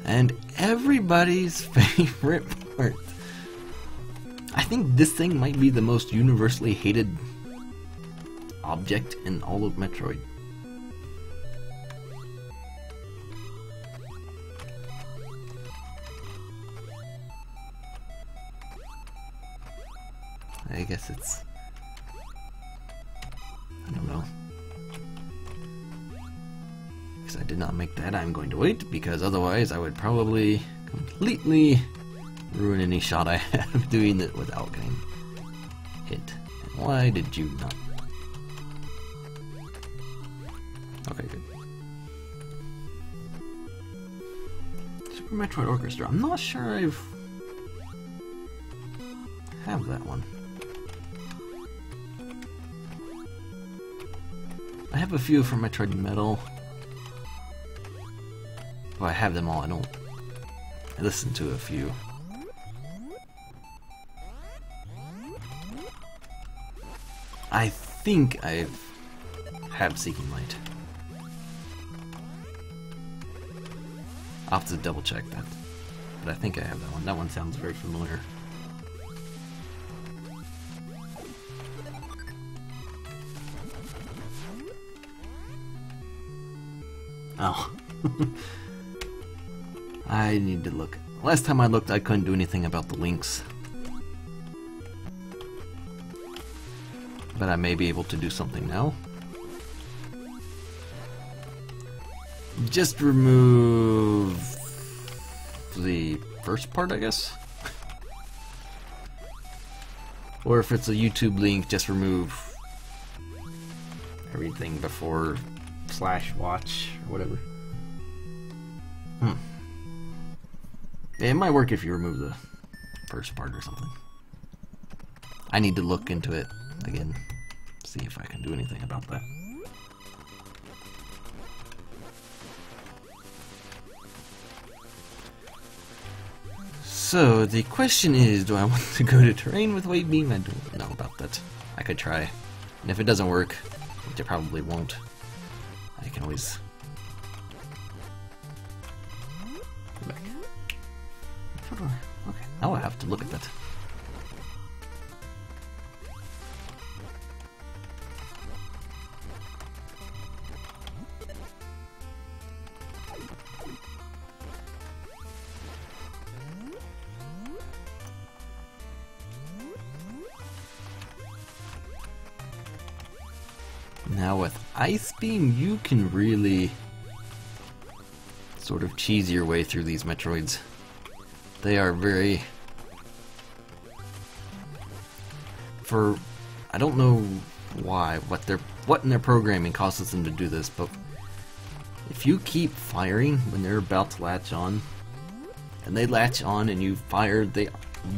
And everybody's favorite part. I think this thing might be the most universally hated object in all of Metroid. I guess it's... I don't know. Because I did not make that, I'm going to wait, because otherwise I would probably completely ruin any shot I have doing it without getting hit. And why did you not? Okay, good. Super Metroid Orchestra. I'm not sure I have that one. I have a few from Metroid Metal. Well, I have them all. I listen to a few. I think I have Seeking Light. I'll have to double check that. But I think I have that one. That one sounds very familiar. Oh. I need to look. Last time I looked, I couldn't do anything about the links. But I may be able to do something now. Just remove the first part, I guess. Or if it's a YouTube link, just remove everything before /watch or whatever. It might work if you remove the first part or something. I need to look into it again. see if I can do anything about that. So, the question is, do I want to go to terrain with Wave Beam? I don't know about that. I could try. And if it doesn't work, which it probably won't, I can always go back. Okay, now I have to look at that. Now with Ice Beam, you can really sort of cheese your way through these Metroids. They are very... I don't know why, what in their programming causes them to do this, but if you keep firing when they're about to latch on, and they latch on and you fire, they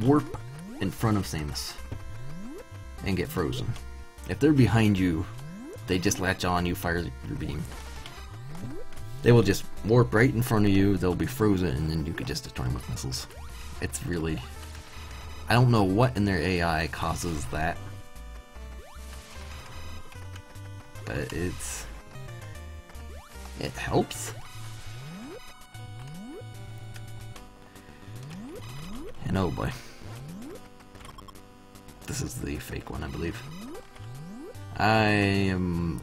warp in front of Samus and get frozen. If they're behind you, they just latch on, you fire your beam. They will just warp right in front of you, they'll be frozen, and then you could just destroy them with missiles. It's really... I don't know what in their AI causes that. But it helps. And oh boy. This is the fake one, I believe. I am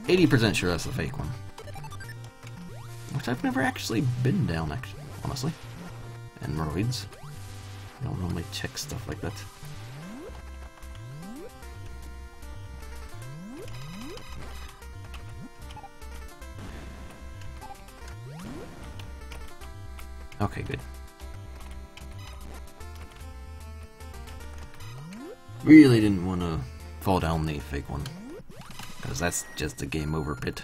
80% sure that's the fake one. Which I've never actually been down, honestly. And Roids. I don't normally check stuff like that. Okay, good. Really didn't want to fall down the fake one, because that's just a game over pit.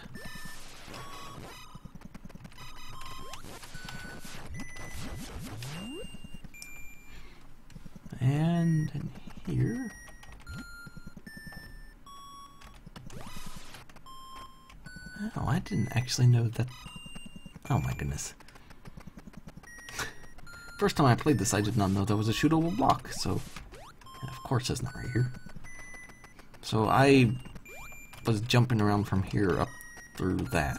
And in here... Oh, I didn't actually know that... Oh my goodness. First time I played this, I did not know there was a shootable block, so... And of course it's not right here. So I was jumping around from here up through that.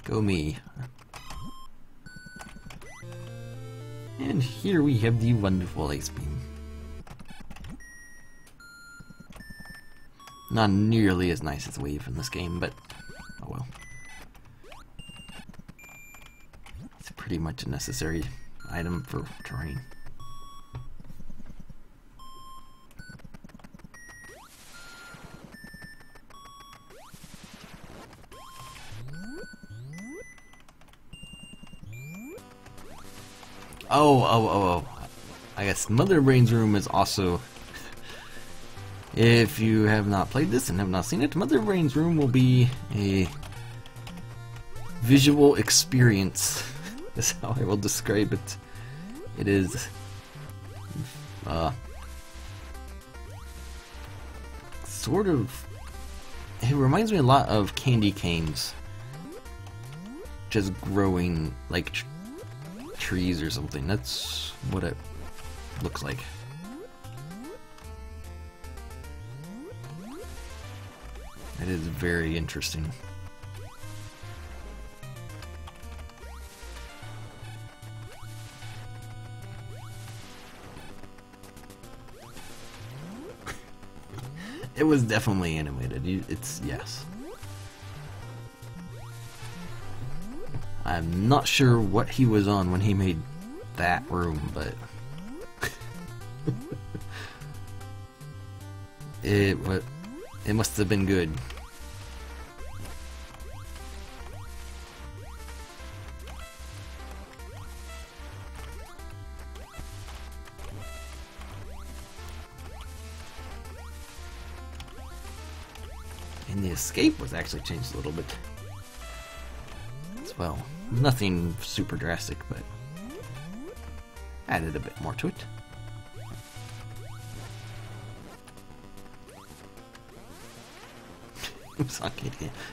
Go me. And here we have the wonderful Ice Beam. Not nearly as nice as Wave in this game, but oh well. It's pretty much a necessary item for terrain. Oh. I guess Mother Brain's room is also... If you have not played this and have not seen it, Mother Brain's room will be a visual experience. That's how I will describe it. It is... sort of... It reminds me a lot of candy canes. Just growing like trees or something. That's what it looks like. It is very interesting. It was definitely animated. It's yes. I'm not sure what he was on when he made that room, but it must have been good. And the escape was actually changed a little bit as well. Nothing super drastic, but added a bit more to it.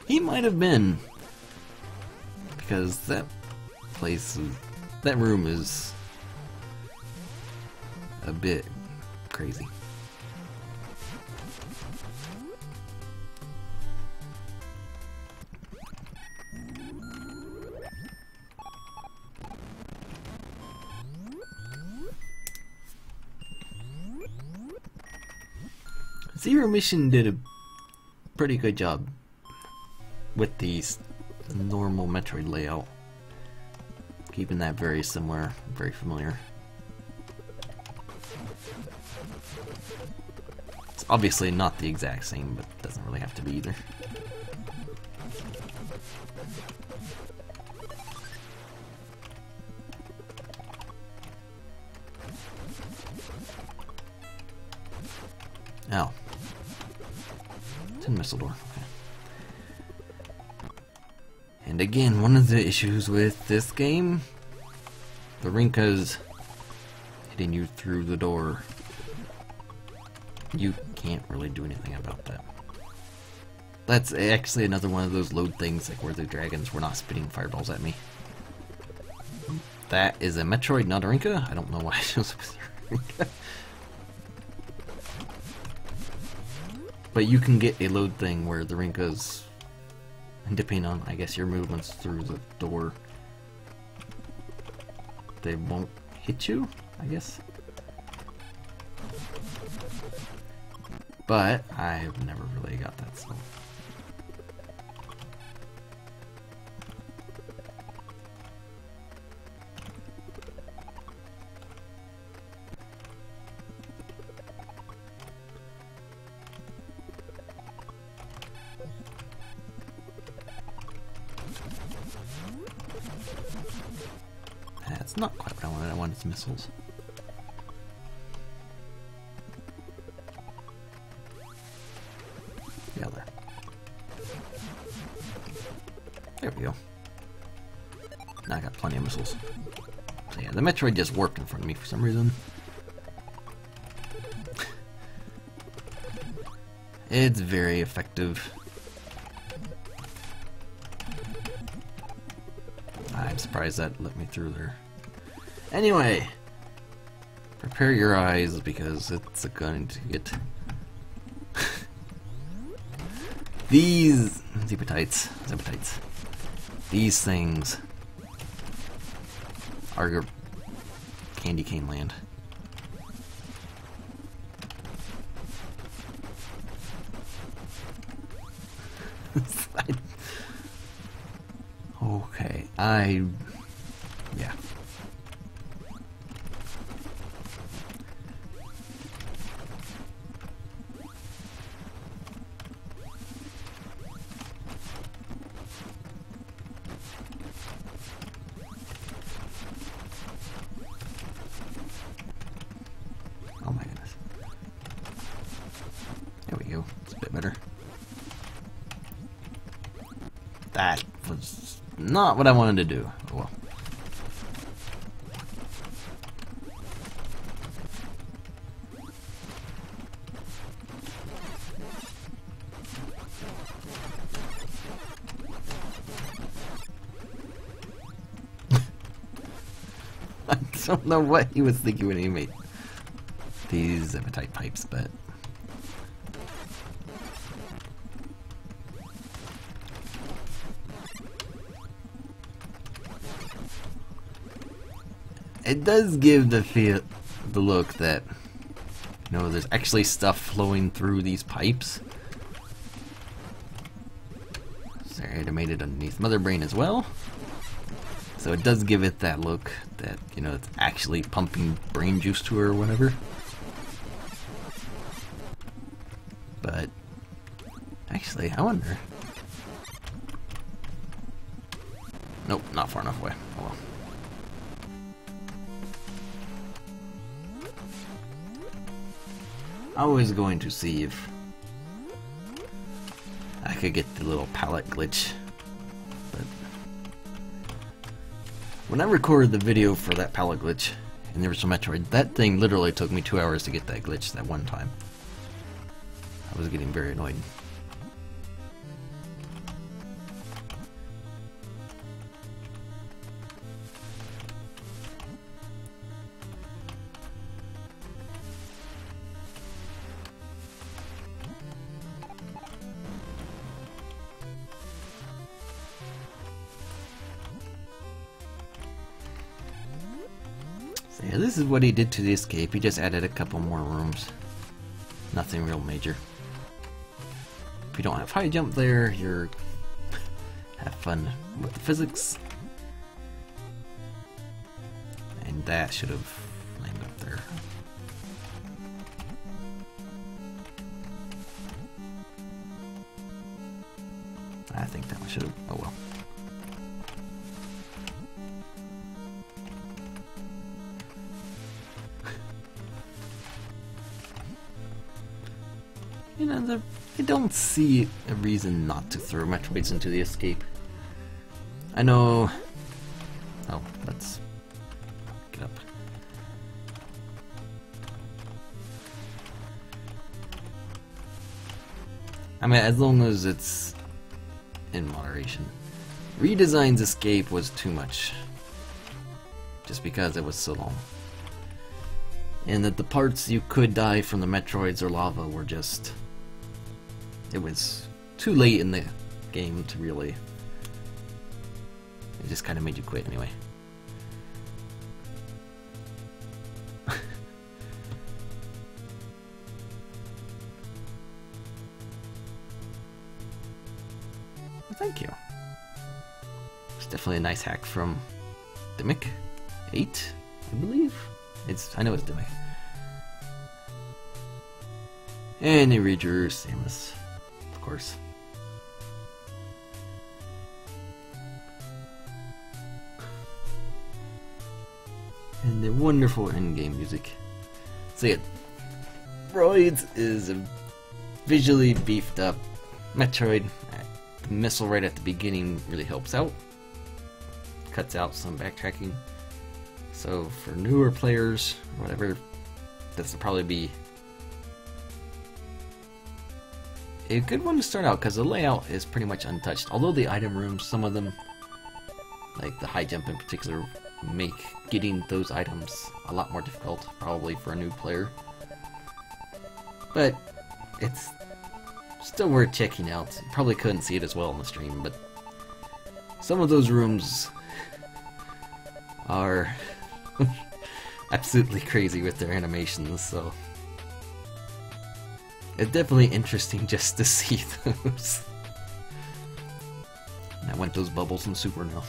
He might have been, because that place, that room is a bit crazy. Zero Mission did a pretty good job with the normal Metroid layout, keeping that very similar, very familiar. It's obviously not the exact same, but it doesn't really have to be either. Ow. Tin missile door. Okay. And again, one of the issues with this game, the Rinkas hitting you through the door. You can't really do anything about that. That's actually another one of those load things, like where the dragons were not spitting fireballs at me. That is a Metroid, not a Rinka. I don't know why I chose a Rinka. But you can get a load thing where the Rinkas, depending on, I guess, your movements through the door, they won't hit you, I guess. But I've never really got that, so. That's not quite what I wanted. I wanted some missiles. Yeah, there. There we go. Now I got plenty of missiles. So yeah, the Metroid just warped in front of me for some reason. It's very effective. I'm surprised that let me through there. Anyway, prepare your eyes because it's going to get these zepatites. These things are your candy cane land. Okay, yeah. Oh my goodness. There we go. It's a bit better. That was not what I wanted to do. Oh well. I don't know what he was thinking when he made these hematite pipes, but it does give the look that, you know, there's actually stuff flowing through these pipes. Sorry, I made it underneath Mother Brain as well. So it does give it that look that, you know, it's actually pumping brain juice to her or whatever. But actually, I wonder. Nope, not far enough away. Oh well. I was going to see if I could get the little palette glitch, but when I recorded the video for that palette glitch in the original Metroid, that thing literally took me 2 hours to get that glitch that one time. I was getting very annoyed. So yeah, this is what he did to the escape. He just added a couple more rooms. Nothing real major. If you don't have high jump there, you're have fun with the physics. And that should have landed up there. I think that one should have. Oh well. You know, I don't see a reason not to throw Metroids into the escape. I know. Oh, let's get up. I mean, as long as it's in moderation. Redesign's escape was too much. Just because it was so long. And that the parts you could die from the Metroids or lava were just... It was too late in the game to really... It just kind of made you quit anyway. Thank you. It's definitely a nice hack from Dimick 8, I believe. I know it's Dimick. And you read your Samus, of course. And the wonderful in-game music. So yeah, Roids is a visually beefed up Metroid. The missile right at the beginning really helps out. Cuts out some backtracking. So for newer players, or whatever, this will probably be a good one to start out, because the layout is pretty much untouched. Although the item rooms, some of them, like the high jump in particular, make getting those items a lot more difficult, probably for a new player. But it's still worth checking out. You probably couldn't see it as well on the stream, but some of those rooms are absolutely crazy with their animations, so it's definitely interesting just to see those. And I want those bubbles in Super now.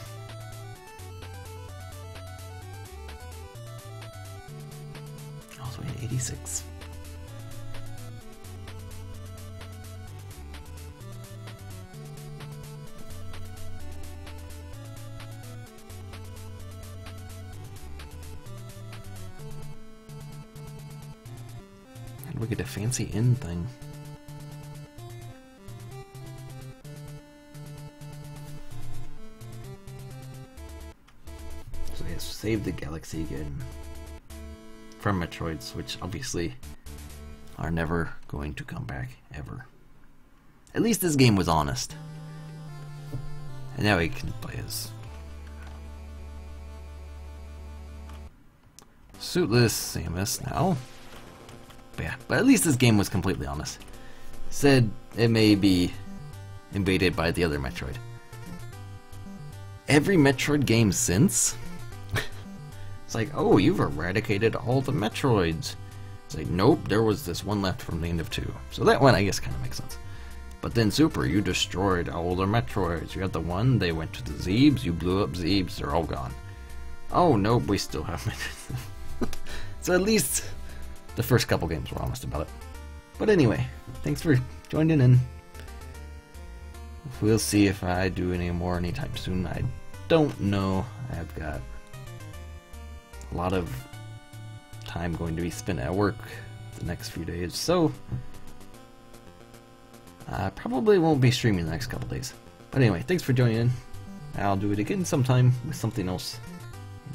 Also in 86. Look at the fancy end thing. So yes, save the galaxy again from Metroids, which obviously are never going to come back, ever. At least this game was honest. And now we can play as suitless Samus now. But yeah, but at least this game was completely honest. Said it may be invaded by the other Metroid. Every Metroid game since, it's like, oh, you've eradicated all the Metroids. It's like, nope, there was this one left from the end of 2. So that one, I guess, kind of makes sense. But then Super, you destroyed all the Metroids. You had the one, they went to the Zebes, you blew up Zebes, they're all gone. Oh, nope, we still have Metroids. So at least the first couple games were honest about it. But anyway, thanks for joining in. We'll see if I do any more anytime soon. I don't know. I've got a lot of time going to be spent at work the next few days, so I probably won't be streaming the next couple days. But anyway, thanks for joining in. I'll do it again sometime with something else.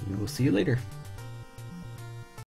We will see you later.